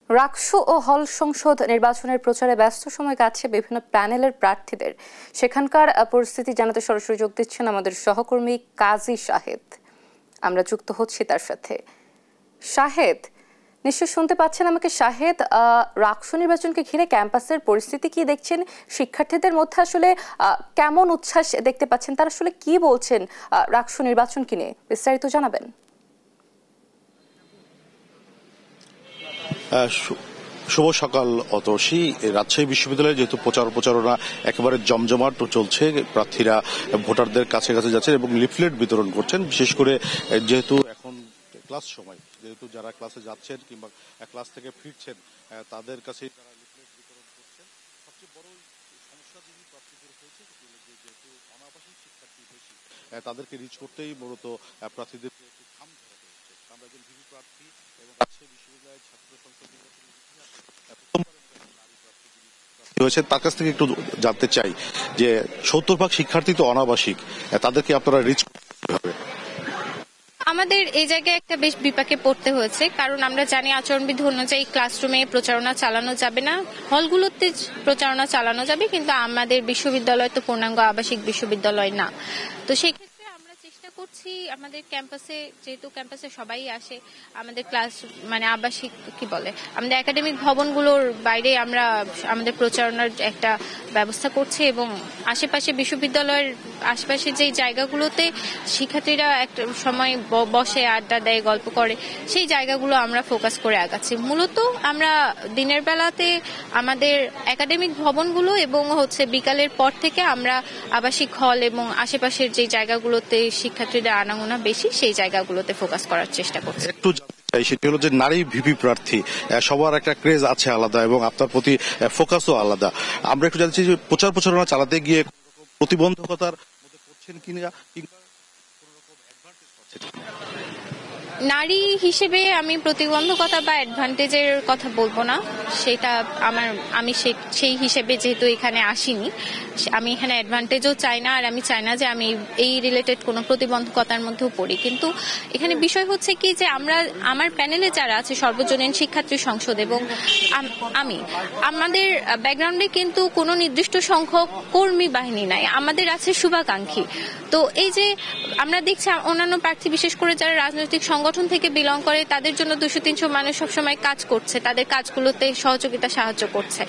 রাকসু ও হল সংসদ নির্বাচনের প্রচারে ব্যস্ত সময় কাটছে বিভিন্ন প্যানেলের প্রার্থীদের। সেখানকার পরিস্থিতি জানাতে সরাসরি যোগ দিচ্ছেন আমাদের সহকর্মী কাজী শাহেদ। আমরা যুক্ত হচ্ছি তার সাথে। শাহেদ, নিশ্চয় শুনতে পাচ্ছেন আমাকে। শাহেদ, রাকসু নির্বাচনকে ঘিরে ক্যাম্পাসের পরিস্থিতি কি দেখছেন? শিক্ষার্থীদের মধ্যে আসলে কেমন উচ্ছ্বাস দেখতে পাচ্ছেন? তারা আসলে কি বলছেন রাকসু নির্বাচনকে নিয়ে? বিস্তারিত জানাবেন। শুভ সকাল অতসী। রাজশাহী বিশ্ববিদ্যালয়ে যেহেতু প্রচারণা একেবারে জমজমাট চলছে, প্রার্থীরা ভোটারদের কাছে কাছে যাচ্ছেন এবং লিফলেট বিতরণ করছেন। বিশেষ করে যেহেতু এখন ক্লাস সময়, যেহেতু যারা ক্লাসে যাচ্ছেন কিংবা ক্লাস থেকে ফিরছেন তাদের কাছে তারা লিফলেট বিতরণ করছেন। সবচেয়ে বড় সমস্যা যদি প্রার্থীদের হয়েছে যেহেতু অনাবাসিক শিক্ষার্থী বেশি, তাদেরকে রিচ করতেই মূলত প্রার্থীদেরকে একটু খাম ধরাতে হচ্ছে। আমরা একজন ভিপি প্রার্থী এবং রাজশাহী বিশ্ববিদ্যালয়ের ছাত্র সংসদ নির্বাচনের হয়েছে, তার কাছ থেকে একটু জানতে চাই যে ৭০% শিক্ষার্থী তো অনাবাসিক, তাদেরকে আপনারা রিচ করতে হবে। আমাদের এই জায়গায় একটা বেশ বিপাকে পড়তে হয়েছে, কারণ আমরা জানি আচরণবিধি অনুযায়ী ক্লাসরুমে প্রচারণা চালানো যাবে না, হলগুলোতে প্রচারণা চালানো যাবে, কিন্তু আমাদের বিশ্ববিদ্যালয় তো পূর্ণাঙ্গ আবাসিক বিশ্ববিদ্যালয় না। তো সেই করছি আমাদের ক্যাম্পাসে, যেহেতু ক্যাম্পাসে সবাই আসে, আমাদের ক্লাস মানে আবাসিক কি বলে আমাদের একাডেমিক ভবনগুলোর বাইরে আমরা আমাদের প্রচারণার একটা ব্যবস্থা করছি এবং আশেপাশে বিশ্ববিদ্যালয়ের আশেপাশে যেই জায়গাগুলোতে শিক্ষার্থীরা একটা সময় বসে আড্ডা দেয়, গল্প করে, সেই জায়গাগুলো আমরা ফোকাস করে আগাচ্ছি। মূলত আমরা দিনের বেলাতে আমাদের একাডেমিক ভবনগুলো এবং বিকালের পর থেকে আমরা আবাসিক হল এবং আশেপাশের যে জায়গাগুলোতে শিক্ষার্থীদের আনাগোনা বেশি, সেই জায়গাগুলোতে ফোকাস করার চেষ্টা করছি। একটু সেটি হলো যে নারী ভিপি প্রার্থী, সবার একটা ক্রেজ আছে আলাদা এবং আপনার প্রতি ফোকাসও আলাদা। আমরা একটু জানছি যে প্রচারণা চালাতে গিয়ে প্রতিবন্ধকতার মধ্যে পড়ছেন কিনা, কিংবা কোনো রকম অ্যাডভান্টেজ পাচ্ছেন কিনা? নারী হিসেবে আমি প্রতিবন্ধকতা বা অ্যাডভান্টেজের কথা বলবো না, সেটা আমি সেই হিসেবে যেহেতু এখানে আসিনি, আমি এখানে অ্যাডভান্টেজও চাই না, আর আমি চাই না যে আমি এই রিলেটেড কোনো প্রতিবন্ধকতার মধ্যেও পড়ি। কিন্তু এখানে বিষয় হচ্ছে কি যে আমার প্যানেলে যারা আছে সর্বজনীন শিক্ষার্থী সংসদ এবং আমাদের ব্যাকগ্রাউন্ডে কিন্তু কোনো নির্দিষ্ট সংখ্যক কর্মী বাহিনী নাই, আমাদের আছে শুভাকাঙ্ক্ষী। তো এই যে আমরা দেখছি অন্যান্য প্রার্থী, বিশেষ করে যারা রাজনৈতিক সংগঠন থেকে বিলং করে, তাদের জন্য 200-300 মানুষ সবসময় কাজ করছে, তাদের কাজগুলোতে সহযোগিতা সাহায্য করছে।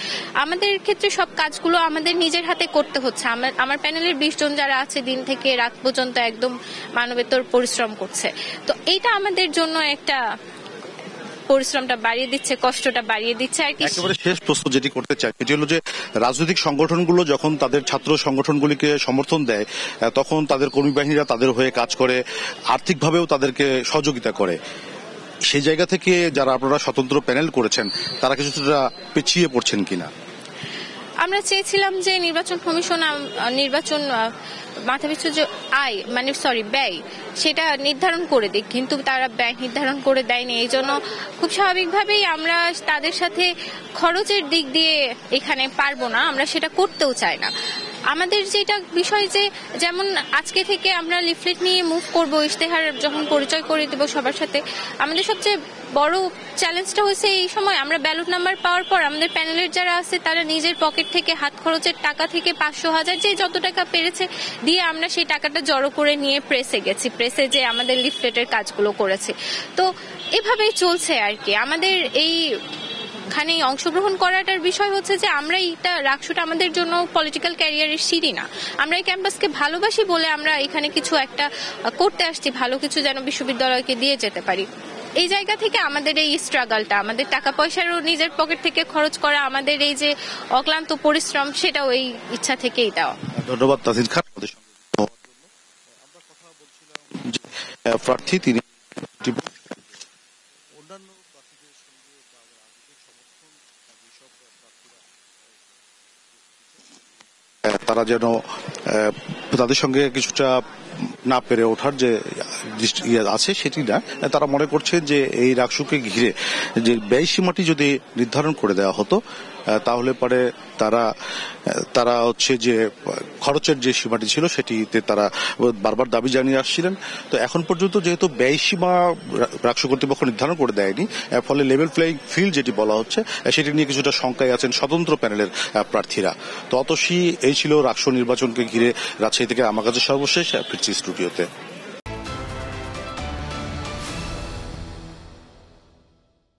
আমাদের ক্ষেত্রে সব কাজগুলো আমাদের নিজের হাতে করতে হচ্ছে। আমার প্যানেলের 20 জন যারা আছে দিন থেকে রাত পর্যন্ত একদম মানবেতর পরিশ্রম করছে। তো এইটা আমাদের জন্য একটা পরিশ্রমটা বাড়িয়ে দিচ্ছে, কষ্টটা বাড়িয়ে দিচ্ছে আর কি। একেবারে শেষ প্রশ্ন যেটি করতে চাই সেটি হলো যে রাজনৈতিক সংগঠনগুলো যখন তাদের ছাত্র সংগঠনগুলিকে সমর্থন দেয়, তখন তাদের কর্মী বাহিনীরা তাদের হয়ে কাজ করে, আর্থিকভাবেও তাদেরকে সহযোগিতা করে। সেই জায়গা থেকে যারা আপনারা স্বতন্ত্র প্যানেল করেছেন তারা কিছুটা পিছিয়ে পড়ছেন কিনা? আমরা চেয়েছিলাম যে নির্বাচন কমিশন নির্বাচন মাথাপিছু যে ব্যয় সেটা নির্ধারণ করে দিক, কিন্তু তারা ব্যয় নির্ধারণ করে দেয়নি। এই জন্য খুব স্বাভাবিকভাবেই আমরা তাদের সাথে খরচের দিক দিয়ে এখানে পারবো না, আমরা সেটা করতেও চাই না। আমাদের যেটা বিষয় যে যেমন আজকে থেকে আমরা লিফলেট নিয়ে মুভ করব, ইশতেহার যখন পরিচয় করে দেব সবার সাথে, আমাদের সবচেয়ে বড় চ্যালেঞ্জটা হয়েছে এই সময় আমরা ব্যালট নাম্বার পাওয়ার পর আমাদের প্যানেলের যারা আছে তারা নিজের পকেট থেকে হাত খরচের টাকা থেকে 500,000 যে যত টাকা পেরেছে দিয়ে আমরা সেই টাকাটা জড়ো করে নিয়ে প্রেসে গেছি, প্রেসে যে আমাদের লিফলেটের কাজগুলো করেছি। তো এভাবেই চলছে আর কি। আমাদের এখানে অংশগ্রহণ করাটার বিষয় হচ্ছে যে আমরা রাকসুটা আমাদের জন্য পলিটিক্যাল ক্যারিয়ারের সিঁড়ি না, আমরা এই ক্যাম্পাসকে ভালোবাসি বলে আমরা এখানে কিছু একটা করতে আসছি, ভালো কিছু যেন বিশ্ববিদ্যালয়কে দিয়ে যেতে পারি। এই জায়গা থেকে আমাদের এই স্ট্রাগলটা, আমাদের টাকা পয়সারও নিজের পকেট থেকে খরচ করা, আমাদের এই যে অক্লান্ত পরিশ্রম, সেটাও এই ইচ্ছা থেকেই দেওয়া। ধন্যবাদ তাজিন খান। আমরা কথা বলছিলাম যে প্রার্থী তিনি অন্যান্য প্রার্থীদের সঙ্গে তারা যেন তাদের সঙ্গে কিছুটা না পেরে ওঠার যে আছে সেটি না, তারা মনে করছেন যে এই রাকসুকে ঘিরে যে ব্যয় সীমাটি যদি নির্ধারণ করে দেওয়া হতো তাহলে পরে তারা হচ্ছে যে খরচের যে সীমাটি ছিল সেটিতে তারা বারবার দাবি জানিয়ে আসছিলেন। তো এখন পর্যন্ত যেহেতু ব্যয় সীমা রাষ্ট্র কর্তৃপক্ষ নির্ধারণ করে দেয়নি, ফলে লেভেল প্লেইং ফিল্ড যেটি বলা হচ্ছে সেটি নিয়ে কিছুটা শঙ্কায় আছেন স্বতন্ত্র প্যানেলের প্রার্থীরা। তো অতসী এই ছিল রাষ্ট্র নির্বাচনকে ঘিরে রাজশাহী থেকে আমার কাছে সর্বশেষ। ফিরছি স্টুডিওতে।